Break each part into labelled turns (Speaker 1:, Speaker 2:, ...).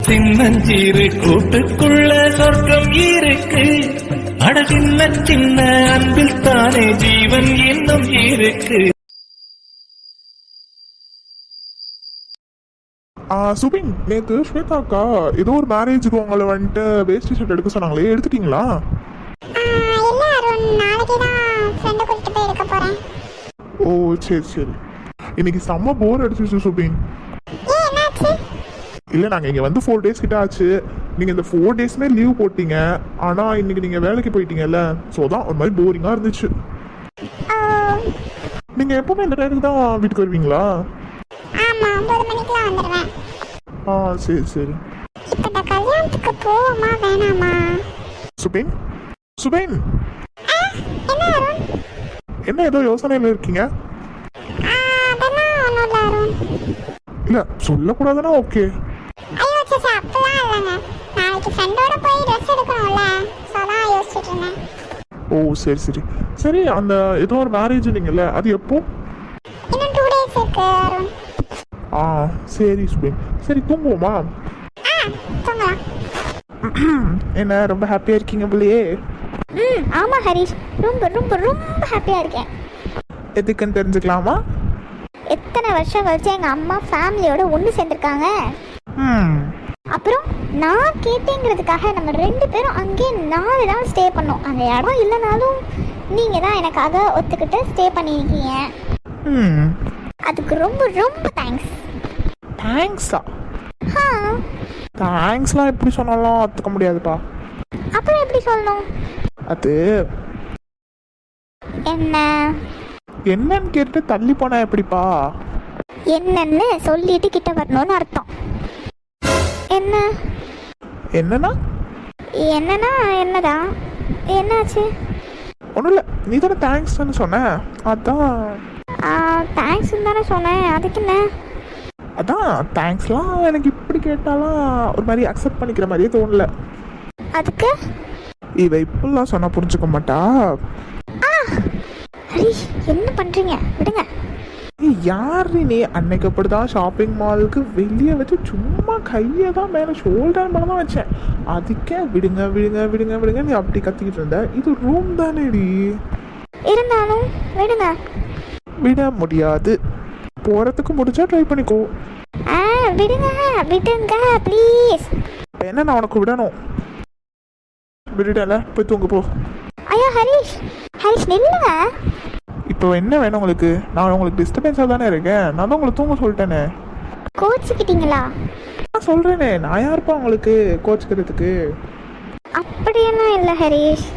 Speaker 1: சின்னஞ்சிறு கூட்டுக்குள்ள சொர்க்கம் இருக்கு. அட சின்ன சின்ன அன்பில் தானே ஜீவன் இன்னும் இருக்கு.
Speaker 2: சுபின், நேற்று ஸ்வேதாக்கா ஏதோ ஒரு மேரேஜுக்கு உங்களை வந்துட்டு வேஸ்ட் ஷர்ட் எடுக்க சொன்னாங்களே, எடுத்துட்டீங்களா? ஓ சரி சரி. இன்னைக்கு செம்ம போர் அடிச்சிச்சு சுபின். இல்லை, நாங்கள் இங்கே வந்து 4 days கிட்ட ஆச்சு. நீங்கள் இந்த 4 daysமே லீவ் போட்டீங்க. ஆனால் இன்னைக்கு நீங்கள் வேலைக்கு போயிட்டீங்கல்ல, ஸோ தான் ஒரு மாதிரி போரிங்காக இருந்துச்சு. நீங்கள் எப்பவுமே இந்த டைமுக்கு தான் வீட்டுக்கு வருவீங்களா? ஆ சரி சரி. சுபின் சுபின், என்ன ஏதோ யோசனையில் இருக்கீங்க? இல்லை, சொல்லக்கூடாதுன்னா ஓகே. ஓ சரி சரி சரி. அந்த ஏதோ ஒரு மேரேஜ் நீங்கல்ல, அது எப்போ? ஆ சரி சுபின். சரி தூங்குவோமா? என்ன ரொம்ப ஹாப்பியா இருக்கீங்க போலயே?
Speaker 3: ஆமா ஹரிஷ், ரொம்ப ரொம்ப ரொம்ப ஹாப்பியா இருக்கேன்.
Speaker 2: எதுக்குன்னு தெரிஞ்சுக்கலாமா?
Speaker 3: எத்தனை வருஷம் கழிச்சு எங்க அம்மா ஃபேமிலியோட ஒன்று சேர்ந்துருக்காங்க. அப்புறம் நான் கேட்டேங்கிறதுக்காக நம்ம 2 பேரும் அங்கேயே 4 நாள் ஸ்டே பண்ணோம். அந்த இடம் இல்லைனாலும் நீங்க தான் எனக்காக ஒத்துக்கிட்டு ஸ்டே பண்ணியிருக்கீங்க. அதுக்கு ரொம்ப ரொம்ப தேங்க்ஸ்.
Speaker 2: தேங்க்ஸா? தேங்க்ஸ்லாம் எப்படி சொன்னாலும் ஒத்துக்க முடியாதுப்பா.
Speaker 3: அப்புறம் எப்படி சொல்லணும்?
Speaker 2: அது என்னன்னு கேட்டு தள்ளி போனா எப்படிப்பா?
Speaker 3: என்னன்னு சொல்லிட்டு கிட்ட வரணும்னு அர்த்தம்.
Speaker 2: என்னன்னா
Speaker 3: என்னடா என்னாச்சு?
Speaker 2: ஒன்றும் இல்லை, நீ தானே தேங்க்ஸ்ன்னு சொன்ன, அதான்.
Speaker 3: தேங்க்ஸ் தானே சொன்னேன், அதுக்கு என்ன?
Speaker 2: அதான் தேங்க்ஸ்லாம் எனக்கு இப்படி கேட்டாலாம் ஒரு மாதிரி அக்செப்ட் பண்ணிக்கிற மாதிரியே தோணல.
Speaker 3: அதுக்கு
Speaker 2: இவ இப்பெல்லாம் சொன்னா புரிஞ்சுக்க மாட்டா.
Speaker 3: ஹரிஷ், என்ன பண்றீங்க? விடுங்க.
Speaker 2: யாரு நீ? அன்னைக்கு அப்படிதான் ஷாப்பிங் மாலுக்கு வெளியே வச்சு சும்மா கையை தான் மேலே ஷோல்டர் மேலே தான் வச்சேன். அதுக்கே விடுங்க விடுங்க விடுங்க விடுங்க நீ அப்படி கத்திக்கிட்டு இருந்த. இது ரூம் தானேடி.
Speaker 3: இருந்தாலும் விடுங்க.
Speaker 2: விட முடியாது. போறதுக்கு முடிச்சா ட்ரை பண்ணிக்கோ.
Speaker 3: விடுங்க விடுங்க ப்ளீஸ்.
Speaker 2: என்ன நான் உனக்கு விடணும்? விடுடல, போய் தூங்க போ.
Speaker 3: ஐயோ ஹரிஷ், நில்லுங்க.
Speaker 2: இப்போ என்ன வேணும் உங்களுக்கு? நான் உங்களுக்கு டிஸ்டர்பன்ஸாக தானே இருக்கேன். நான் தான் உங்களை தூங்க சொல்லிட்டேனே.
Speaker 3: கோச்சிக்கிட்டீங்களா?
Speaker 2: நான் சொல்கிறேனே, நான் யாருப்பா உங்களுக்கு கோச்சிக்கிறதுக்கு?
Speaker 3: அப்படியெல்லாம் இல்லை ஹரிஷ்,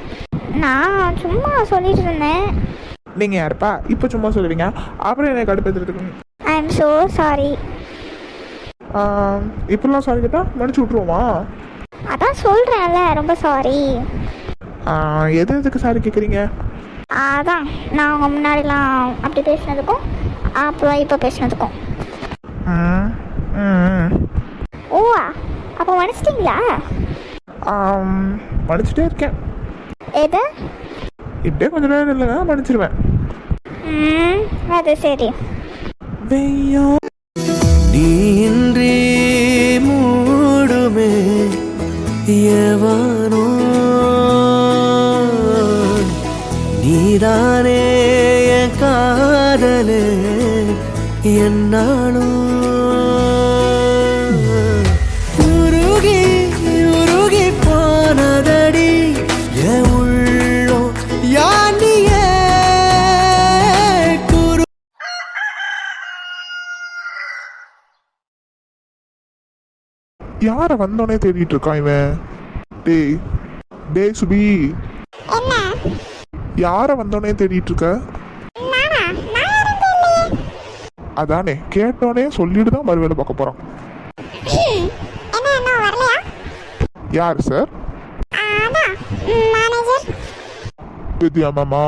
Speaker 3: நான் சும்மா சொல்லிட்டு இருந்தேன்.
Speaker 2: நீங்கள் யாருப்பா இப்போ சும்மா சொல்லுவீங்க? அப்புறம் என்னை கடுப்பேற்றுறதுக்கு?
Speaker 3: I am so sorry.
Speaker 2: இப்படிலாம் சாரி கேட்டால் மன்னிச்சு விட்ருவோமா?
Speaker 3: அதான் சொல்கிறேன்ல, ரொம்ப சாரி.
Speaker 2: எதுக்கு சாரி கேட்குறீங்க?
Speaker 3: அதான் நான் உங்கள் முன்னாடிலாம் அப்படி பேசினதுக்கும் அப்புறம் இப்போ பேசினதுக்கும். ஓ, அப்போ மன்னிச்சிட்டிங்களா?
Speaker 2: மன்னிச்சுட்டே இருக்கேன்.
Speaker 3: எது?
Speaker 2: இப்படியே கொஞ்சம் நேரம் இல்லைங்க, மன்னிச்சிருவேன்.
Speaker 3: அது சரி.
Speaker 1: நீ இன்றி மூடுமே எவனோ, நீதானே என் காதலே என்னாலும் உருகி உருகி போனதடி என் உள்ளோ யானியே குரு.
Speaker 2: யாரை வந்தோடனே தேடிட்டு இருக்கான் இவன்? டேய் சுபி, யாரை வந்தோடனே தேடிட்டு இருக்க? அதானே கேட்டோடனே சொல்லிட்டு தான் மறுவேலை பார்க்க போறான். யார் சார்? வித்யா மேமா?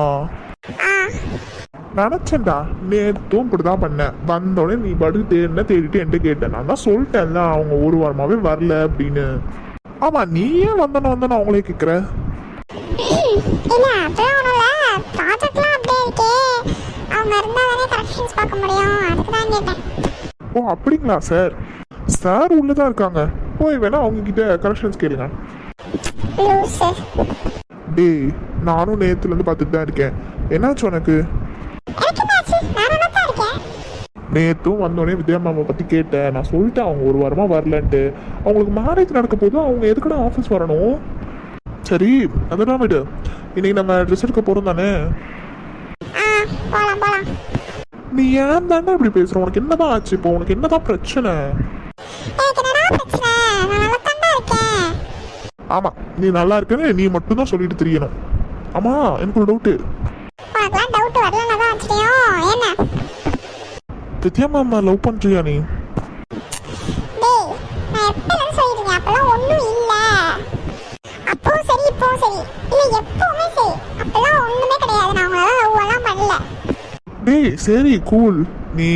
Speaker 2: நினைச்சேன்டா, நேற்றும் இப்படிதான் பண்ணேன். வந்தோடனே நீ படுத்து தேடிட்டு என்கிட்ட கேட்டேன். நான் தான் சொல்லிட்டேன்ல அவங்க 1 வாரமாவே வரல அப்படின்னு. ஆமா, நீ ஏன் வந்தோன்னு அவங்களே கேட்குற? ஓ அப்படிங்களா சார்? சார் உள்ளதான் இருக்காங்க. போய் வேணா அவங்க கிட்ட கரெக்ஷன்ஸ் கேளுங்க.
Speaker 3: லூசு.
Speaker 2: டேய் நானும் நேத்துலேருந்து பார்த்துட்டு தான் இருக்கேன். என்னாச்சு உனக்கு?
Speaker 3: எனக்கு என்னாச்சு? நான் நல்லா தான் இருக்கேன்.
Speaker 2: நேற்றும் வந்தோடனே வித்யா மாமா பற்றி கேட்டேன். நான் சொல்லிட்டேன் அவங்க ஒரு வாரமாக வரலன்ட்டு. அவங்களுக்கு மேரேஜ் நடக்க போது அவங்க எதுக்குடா ஆஃபீஸ் வரணும்? சரி அதெல்லாம் விடு. இன்னைக்கு நம்ம ட்ரெஸ் எடுக்க போகிறோம் தானே?
Speaker 3: போலாம் போலாம்.
Speaker 2: நீ ஏன் தாண்டா இப்படி பேசுற? உனக்கு என்னதான் ஆச்சு இப்போ? உனக்கு என்னதான் பிரச்சனை?
Speaker 3: எனக்கு என்னடா பிரச்சனை? நான் நல்லா தான் இருக்கேன்.
Speaker 2: ஆமா நீ நல்லா இருக்குன்னு நீ மட்டும் தான் சொல்லிட்டு தெரியணும். ஆமா எனக்கு ஒரு டவுட்டு.
Speaker 3: உனக்குலாம் டவுட் வரலன்னா தான் வச்சிட்டியும். என்ன?
Speaker 2: வித்யா மாமா லவ் பண்றியா நீ?
Speaker 3: டேய் நான் எப்பலன்னு சொல்லிருக்கேன். அப்பெல்லாம் ஒண்ணும் இல்ல. அப்பவும் சரி இப்பவும் சரி இல்ல எப்பவுமே சரி அப்பெல்லாம் ஒண்ணுமே கிடையாது. நான் உங்களால லவ் எல்லாம் பண்ணல.
Speaker 2: டேய் சரி கூல். நீ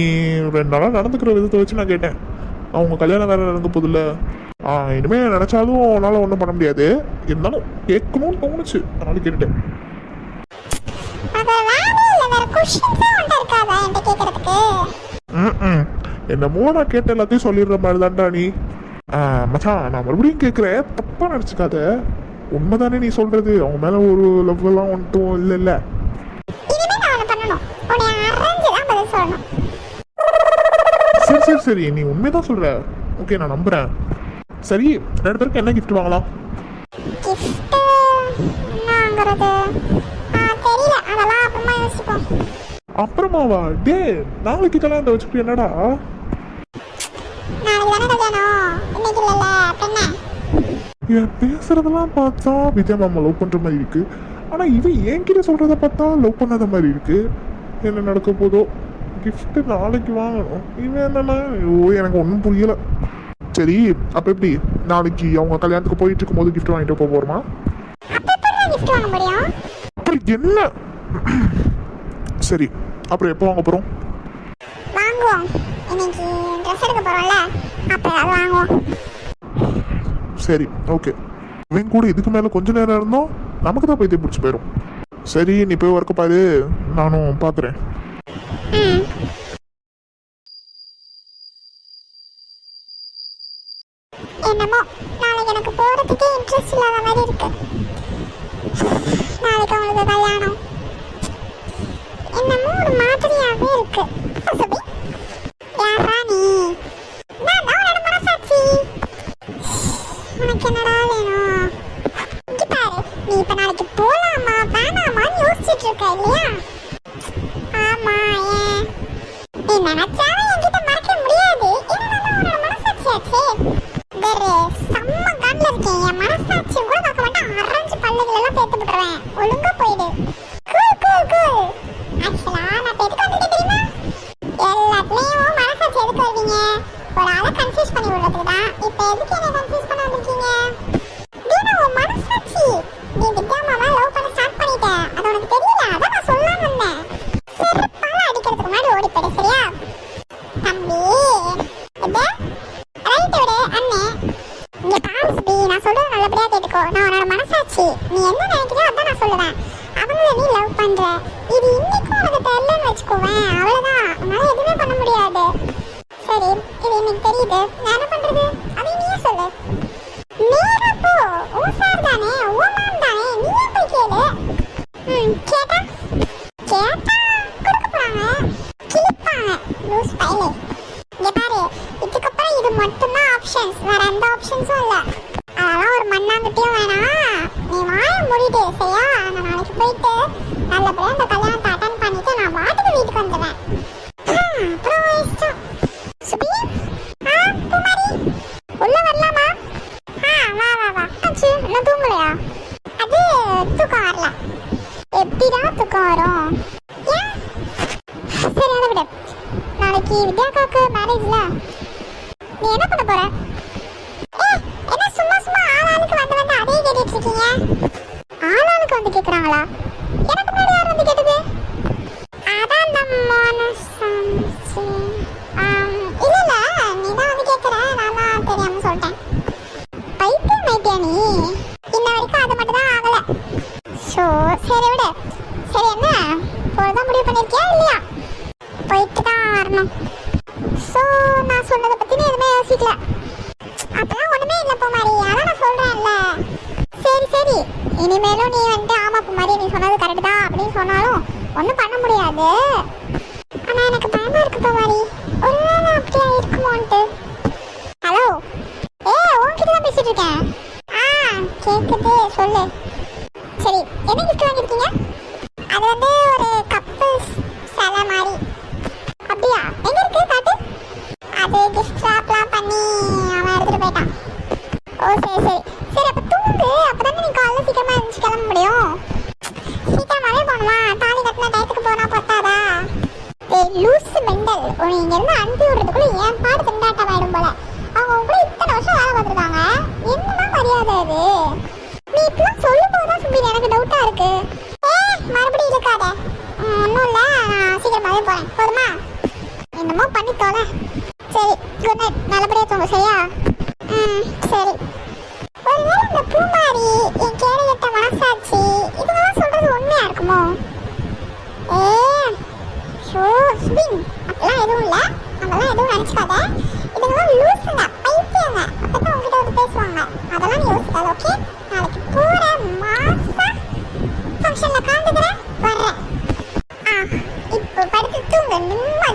Speaker 2: 2 நாளாக நடந்துக்கிற விதத்தை வச்சு நான் கேட்டேன். அவங்க கல்யாணம் வேற நடந்து போதில்ல. இனிமே நினைச்சாலும் உன்னால ஒன்றும் பண்ண முடியாது. இருந்தாலும் கேட்கணும்னு தோணுச்சு, அதனால கேட்டுட்டேன்.
Speaker 3: அது வேற இல்ல, வேற क्वेश्चंस உன்கிட்ட இருக்காதா என்கிட்ட கேக்குறதுக்கு?
Speaker 2: என்னமோ நான் கேட்ட எல்லாத்தையும் சொல்லிடுற மாதிரி தான்டா நீ. மச்சான் நான் மறுபடியும் கேட்குறேன், தப்பா நினச்சிக்காத. உண்மைதானே நீ சொல்றது? அவங்க மேல ஒரு லவ் எல்லாம் ஒன்றும் இல்லை இல்லை.
Speaker 3: இனிமே நான் ஒண்ணு பண்ணணும். உன்னை அரேஞ்சு தான் பதில் சொல்லணும்.
Speaker 2: சரி சரி சரி நீ உண்மைதான் சொல்ற. ஓகே நான் நம்புறேன். சரி 2 பேருக்கு என்ன கிஃப்ட் வாங்கலாம்?
Speaker 3: கிஃப்ட் என்னங்கிறது தெரியல. அதெல்லாம் அப்புறமா யோசிப்போம்.
Speaker 2: அப்புறமாவா? டே நாளைக்கு கல்யாணத்தை வச்சுக்கிட்டு என்னடா?
Speaker 3: நாளைக்கு தானே கல்யாணம், இன்னைக்கு இல்லைல்ல. அப்புறம் என்ன?
Speaker 2: என் பேசுறதெல்லாம் பார்த்தா வித்யா மாமா லவ் பண்ற மாதிரி இருக்கு. ஆனா இவன் என்கிட்ட சொல்றத பார்த்தா லவ் பண்ணாத மாதிரி இருக்கு. என்ன நடக்க போதோ? கிஃப்ட் நாளைக்கு வாங்கணும். இவன் என்னன்னா எனக்கு ஒன்றும் புரியல. சரி அப்ப எப்படி நாளைக்கு அவங்க கல்யாணத்துக்கு போயிட்டு இருக்கும் போது கிஃப்ட் வாங்கிட்டு போக போறோமா?
Speaker 3: அப்ப எப்படி கிஃப்ட் வாங்க முடியும்?
Speaker 2: அப்படி என்ன? சரி அப்புறம் எப்போ வாங்க போறோம்?
Speaker 3: வாங்குவோம். இன்னைக்கு ட்ரெஸ் எடுக்க போறோம்ல, அப்ப ஏதாவது வாங்குவோம்.
Speaker 2: சரி ஓகே. இவன் கூட இதுக்கு மேல கொஞ்ச நேரம் இருந்தோம் நமக்கு தான் பைத்தியம் பிடிச்சி போயிடும். சரி நீ போய் ஒர்க்க பாரு, நானும் பாக்குறேன்.
Speaker 3: என்னமோ நாளைக்கு எனக்கு போறதுக்கே இன்ட்ரெஸ்ட் இல்லாத மாதிரி இருக்கு. நாளைக்கு அவங்களுக்கு கல்யாணம் என்னமோ ஒரு மாதிரியாவே இருக்கு. சுபி யாரா நீ? நான் தான் உன்னோட மனசாட்சி. உனக்கு என்னடா வேணும்? இங்க பாரு, நீ இப்ப நாளைக்கு போலாமா வேணாமான்னு யோசிச்சுட்டு இருக்க இல்லையா? ஆமா ஏன்? நீ நினைச்சாலும் என்கிட்ட மறக்க முடியாது. ஏன்னா நான் உன்னோட மனசாட்சியாச்சே. வேறு செம்ம காண்டில் இருக்கேன். என் மனசாட்சி கூட பார்க்க மாட்டேன். அரைஞ்சு பல்லுகள் எல்லாம் பேத்து விட்டுருவேன். ஒழுங்கா போயிடு. Cool cool cool. ஆக்சுவலா நான் இப்போ எதுக்கு வந்துட்டேன் தெரியுமா? எல்லாத்துலேயும் மனசாட்சி எதுக்கு வருவீங்க? ஒரு ஆளை கன்ஃபியூஸ் பண்ணி விடுறதுக்கு தான். இப்போ எதுக்கு என்ன கன்ஃபியூஸ் பண்ண வந்திருக்கீங்க? டேய் உன் மனசாட்சி. நீ வித்யா மாமா லவ் பண்ண ஸ்டார்ட் பண்ணிட்ட. அது உனக்கு தெரியல. அதான் நான் சொல்லாம வந்தேன். செருப்பால அடிக்கிறதுக்கு முன்னாடி ஓடி போயிடு சரியா? தம்பி இது ரைட் விடு அண்ணே. இங்க பாரு சுபி, நான் சொல்றது நல்லபடியா கேட்டுக்கோ. நான் உன்னோட மனசாட்சி. நீ என்ன நினைக்கிறியோ அதான் நான் சொல்லுவேன். அவங்கள நீ லவ் பண்ற. இது இன்னைக்கு உனக்கு தெரியலன்னு வச்சுக்கோவேன், அவ்வளவுதான். உன்னால எதுவுமே பண்ண முடியாது. சரி இது இன்னைக்கு தெரியுது, நான் என்ன பண்றது? அதை நீயே சொல்லு. நேரா போ. உன் சார் தானே, உன் மாம் தானே, நீயே போய் கேளு. கேட்டா கொடுக்க போறாங்க, கிளிப்பாங்க. லூஸ் பைலே. இங்க பாரு, இதுக்கப்புறம் இது மட்டும்தான் ஆப்ஷன்ஸ், வேற எந்த ஆப்ஷன்ஸும் இல்ல. அதெல்லாம் ஒரு மண்ணாங்கட்டியும் வேணாம். நீ வாய மூடிட்டு சரியா? நான் நாளைக்கு போயிட்டு நல்லபடியா அந்த கல்யாணத்தை அட்டன் பண்ணிட்டு நான் பாட்டுக்கு வீட்டுக்கு வந்துடுவேன். அப்புறம் இஷ்டம். சுபி குமாரி உள்ள வரலாமா? வா வா வா. ஆச்சு இன்னும் தூங்கலையா? அது தூக்கம் வரல. எப்படிதான் தூக்கம் வரும்? ஏன்? சரி அதை விட, நாளைக்கு வித்யாக்காக்கு மேரேஜ்ல நீ என்ன பண்ண போற? என்ன சும்மா சும்மா ஆளாளுக்கு வந்து அதே கேட்டுட்டு இருக்கீங்க? ஆளாளுக்கு வந்து கேக்குறாங்களா? எனக்கு முன்னாடி யார் வந்து கேட்டது? ஒன்றும் பண்ண முடியாது. ஆனா எனக்கு பயமா இருக்கு பவானி, ஒருவேளை அப்படியா இருக்குமோன்ட்டு. ஹலோ, உன்கிட்ட தான் பேசிட்டு இருக்கேன். கேக்குது, சொல்லு. சரி, என்ன கிஃப்ட் வாங்கிருக்கீங்க? அது வந்து ஒரு கப்பல்ஸ் சிலை மாதிரி. அப்படியா, எங்க இருக்கு காட்டு? அது கிஃப்ட் ராப்லாம் பண்ணி அவன் எடுத்துட்டு போயிட்டான். ஓ சரி சரி சரி, அப்ப தூங்கு, அப்பதானே நீ காலைல சீக்கிரமா எழுந்துச்சு கிளம்ப முடியும். சீக்கிரமாவே போகணுமா? தாலி கட்டின டயத்துக்கு போனா பத்தாதா? லூசு மெண்டல், இங்க இருந்து அனுப்பி விடுறதுக்குள்ள என் பாடு திண்டாட்டம் ஆயிடும் போல. அவங்க கூட இத்தனை வருஷம் வேலை பார்த்துருக்காங்க, என்னதான் மரியாதை அது? நீ இப்பெல்லாம் சொல்லும் போதுதான் சும்பி எனக்கு டவுட்டா இருக்கு. மறுபடியும் இருக்காத. ஒன்றும் இல்லை, நான் சீக்கிரமாவே போறேன், போதுமா? என்னமோ பண்ணித்தோல. சரி, குட் நைட், நல்லபடியா தூங்க, சரியா? சரி. ஒருவேளை இந்த பூமாரி, என் கேடுகட்ட மனசாட்சி, இதெல்லாம் சொல்றது உண்மையா இருக்குமோ? சுபின், அப்படிலாம் எதுவும் இல்லை, அதெல்லாம் எதுவும் நினைச்சுக்காத. இதுங்கெல்லாம் லூசுங்க, பைத்தியங்க, அப்பதான் உங்ககிட்ட வந்து பேசுவாங்க. அதெல்லாம் நீ யோசிக்காத, ஓகே? நாளைக்கு போற மாசா ஃபங்க்ஷன்ல கலந்துக்கிறேன், வர்றேன். இப்போ படுத்து தூங்க, நிம்மதியா